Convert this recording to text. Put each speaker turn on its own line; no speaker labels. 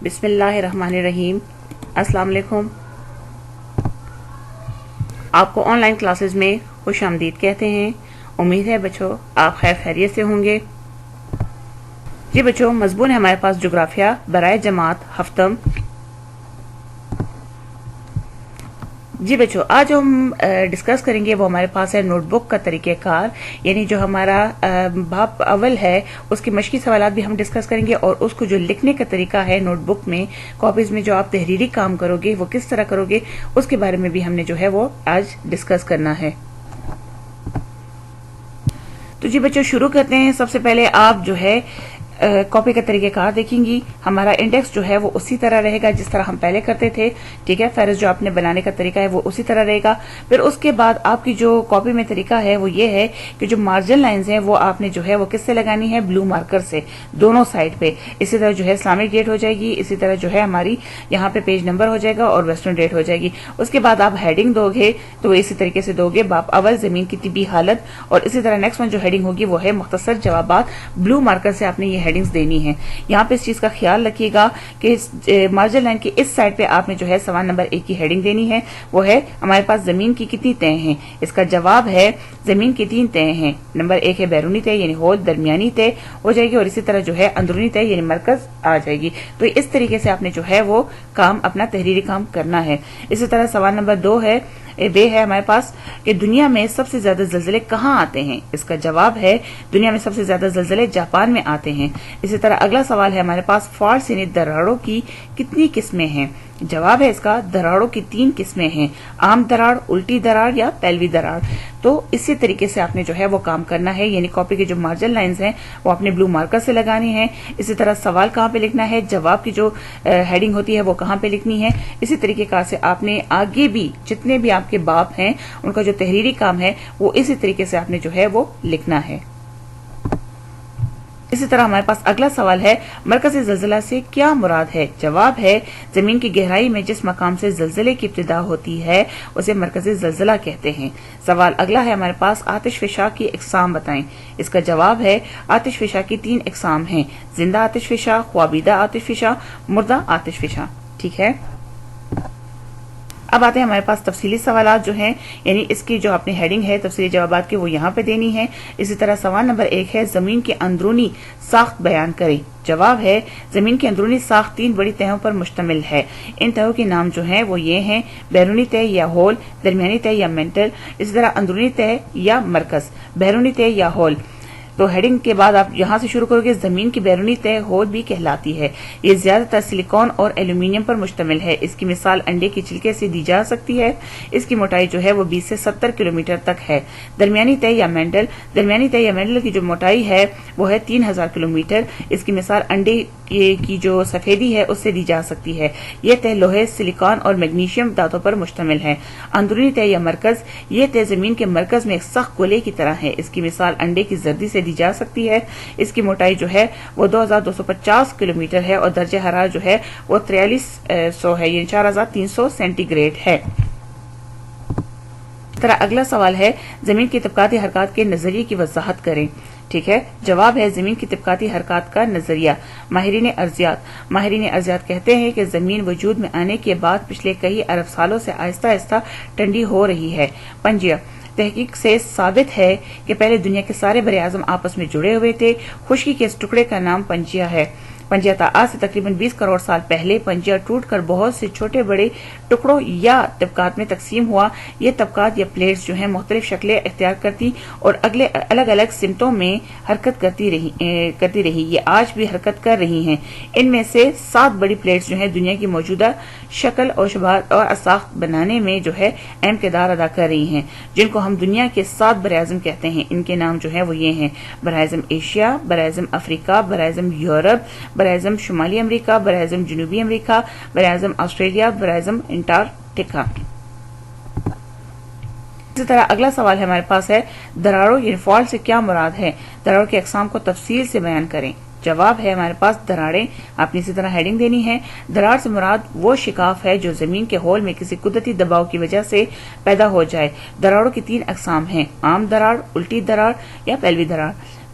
بسم اللہ الرحمن الرحیم۔ السلام علیکم۔ آپ کو آن لائن کلاسز میں خوش آمدید کہتے ہیں۔ امید ہے بچوں آپ خیر خیریت سے ہوں گے۔ جی بچوں، مضمون ہے ہمارے پاس جغرافیہ برائے جماعت ہفتم۔ جی بچوں، آج ہم ڈسکس کریں گے وہ ہمارے پاس ہے نوٹ بک کا طریقہ کار، یعنی جو ہمارا باب اول ہے اس کی مشقی سوالات بھی ہم ڈسکس کریں گے، اور اس کو جو لکھنے کا طریقہ ہے نوٹ بک میں کاپیز میں جو آپ تحریری کام کرو گے وہ کس طرح کرو گے اس کے بارے میں بھی ہم نے جو ہے وہ آج ڈسکس کرنا ہے۔ تو جی بچوں شروع کرتے ہیں۔ سب سے پہلے آپ جو ہے کاپی کا طریقہ کار دیکھیں گی۔ ہمارا انڈیکس جو ہے وہ اسی طرح رہے گا جس طرح ہم پہلے کرتے تھے، ٹھیک ہے۔ فہرست جو آپ نے بنانے کا طریقہ ہے وہ اسی طرح رہے گا۔ پھر اس کے بعد آپ کی جو کاپی میں طریقہ ہے وہ یہ ہے کہ جو مارجن لائنز ہیں وہ آپ نے جو ہے وہ کس سے لگانی ہے، بلو مارکر سے، دونوں سائڈ پہ۔ اسی طرح جو ہے اسلامک ڈیٹ ہو جائے گی، اسی طرح جو ہے ہماری یہاں پہ پیج نمبر ہو جائے گا اور ویسٹرن ڈیٹ ہو جائے گی۔ اس کے بعد آپ ہیڈنگ دو گے تو اسی طریقے سے دو گے، باب اول زمین کی طبی حالت، اور اسی طرح نیکسٹ ون جو ہیڈنگ ہوگی وہ ہے مختصر جوابات۔ بلو مارکر سے آپ نے یہ ہیڈنگز دینی ہے۔ یہاں پہ اس چیز کا خیال رکھیے گا کہ مارجن لائن کی اس سائڈ پہ آپ نے جو ہے سوال نمبر 1 کی ہیڈنگ دینی ہے، وہ ہے ہمارے پاس زمین کی کتنی تہیں ہیں۔ اس کا جواب ہے زمین کی 3 تہیں ہیں۔ نمبر 1 ہے بیرونی تہ یعنی ہول، درمیانی تہ ہو جائے گی، اور اسی طرح جو ہے اندرونی تہ یعنی مرکز آ جائے گی۔ تو اس طریقے سے آپ نے جو ہے وہ کام اپنا تحریری کام کرنا ہے۔ اسی طرح سوال نمبر 2 ہے، وہ ہے ہمارے پاس کہ دنیا میں سب سے زیادہ زلزلے کہاں آتے ہیں۔ اس کا جواب ہے دنیا میں سب سے زیادہ زلزلے جاپان میں آتے ہیں۔ اسی طرح اگلا سوال ہے ہمارے پاس فالٹس یعنی دراڑوں کی کتنی قسمیں ہیں۔ جواب ہے اس کا دراڑوں کی 3 قسمیں ہیں، عام دراڑ، الٹی دراڑ یا پہلوی دراڑ۔ تو اسی طریقے سے آپ نے جو ہے وہ کام کرنا ہے، یعنی کاپی کے جو مارجن لائنز ہیں وہ اپنے بلو مارکر سے لگانی ہے۔ اسی طرح سوال کہاں پہ لکھنا ہے، جواب کی جو ہیڈنگ ہوتی ہے وہ کہاں پہ لکھنی ہے۔ اسی طریقے کار سے آپ نے آگے بھی جتنے بھی آپ کے باب ہیں ان کا جو تحریری کام ہے وہ اسی طریقے سے آپ نے جو ہے وہ لکھنا ہے۔ اسی طرح ہمارے پاس اگلا سوال ہے، مرکزی زلزلہ سے کیا مراد ہے۔ جواب ہے زمین کی گہرائی میں جس مقام سے زلزلے کی ابتدا ہوتی ہے اسے مرکزی زلزلہ کہتے ہیں۔ سوال اگلا ہے ہمارے پاس، آتش فشاں کی اقسام بتائیں۔ اس کا جواب ہے آتش فشاں کی 3 اقسام ہیں، زندہ آتش فشاں، خوابیدہ آتش فشاں، مردہ آتش فشاں، ٹھیک ہے۔ اب آتے ہیں ہمارے پاس تفصیلی سوالات جو ہیں، یعنی اس کی جو اپنی ہیڈنگ ہے تفصیلی جوابات کی وہ یہاں پہ دینی ہے۔ اسی طرح سوال نمبر 1 ہے، زمین کی اندرونی ساخت بیان کریں۔ جواب ہے زمین کی اندرونی ساخت 3 بڑی تہوں پر مشتمل ہے۔ ان تہوں کے نام جو ہیں وہ یہ ہیں، بیرونی تہ یا ہول، درمیانی تہ یا مینٹل، اسی طرح اندرونی تہ یا مرکز۔ بیرونی تہ یا ہول، تو ہیڈنگ کے بعد آپ یہاں سے شروع کرو گے، زمین کی بیرونی تہ ہول بھی کہلاتی ہے۔ یہ زیادہ تر سلیکون اور ایلومینیم پر مشتمل ہے۔ اس کی مثال انڈے کے چھلکے سے دی جا سکتی ہے۔ اس کی موٹائی جو ہے وہ 20 سے 70 کلومیٹر تک ہے۔ درمیانی تہ یا مینڈل، درمیانی تہ یا مینڈل کی جو موٹائی ہے وہ ہے 3000 کلومیٹر۔ اس کی مثال انڈے کی جو سفیدی ہے اس سے دی جا سکتی ہے۔ یہ تہ لوہے، سلیکون اور میگنیشیم دھاتوں پر مشتمل ہے۔ اندرونی تہ یا مرکز، یہ تہ زمین کے مرکز میں ایک سخت گولے کی طرح ہے۔ اس کی مثال انڈے کی زردی سے دی جا سکتی ہے۔ اس کی موٹائی جو ہے وہ 2250 کلومیٹر ہے، اور درجہ حرارت جو ہے وہ 4300 ہے، یعنی 4300 سینٹی گریڈ ہے۔ اس طرح اگلا سوال ہے، زمین کی طبقاتی حرکات کے نظریے کی وضاحت کریں۔ ٹھیک ہے، جواب ہے زمین کی طبقاتی حرکات کا نظریہ۔ ماہرین ارضیات کہتے ہیں کہ زمین وجود میں آنے کے بعد پچھلے کئی ارب سالوں سے آہستہ آہستہ ٹھنڈی ہو رہی ہے۔ پنجیہ، تحقیق سے ثابت ہے کہ پہلے دنیا کے سارے بر اعظم آپس میں جڑے ہوئے تھے۔ خشکی کے اس ٹکڑے کا نام پنجیہ ہے۔ پنجیہ تھا آج سے تقریباً 20 کروڑ سال پہلے پنجیہ ٹوٹ کر بہت سے چھوٹے بڑے ٹکڑوں یا طبقات میں تقسیم ہوا۔ یہ طبقات یا پلیٹس جو ہیں مختلف شکلیں اختیار کرتی اور الگ الگ سمتوں میں حرکت کرتی رہی۔ یہ آج بھی حرکت کر رہی ہیں۔ ان میں سے 7 بڑی پلیٹس جو ہیں دنیا کی موجودہ شکل اور شباہت اور ساخت بنانے میں جو ہے اہم کردار ادا کر رہی ہیں، جن کو ہم دنیا کے 7 بر اعظم کہتے ہیں۔ ان کے نام جو ہیں وہ یہ ہیں، براعظم ایشیا، براعظم افریقہ، براعظم یورپ، براعظم شمالی امریکہ، براعظم جنوبی امریکہ، براعظم آسٹریلیا، براعظم انٹارکٹیکا۔ اسی طرح اگلا سوال ہمارے پاس ہے، دراڑوں یعنی فالٹ سے کیا مراد ہے۔ دراڑوں کی اقسام کو تفصیل سے بیان کریں۔ جواب ہے ہمارے پاس دراڑیں، آپ نے اسی طرح ہیڈنگ دینی ہے۔ دراڑ سے مراد وہ شکاف ہے جو زمین کے ہول میں کسی قدرتی دباؤ کی وجہ سے پیدا ہو جائے۔ دراڑوں کی 3 اقسام ہیں، عام دراڑ، الٹی دراڑ یا پہلوی دراڑ۔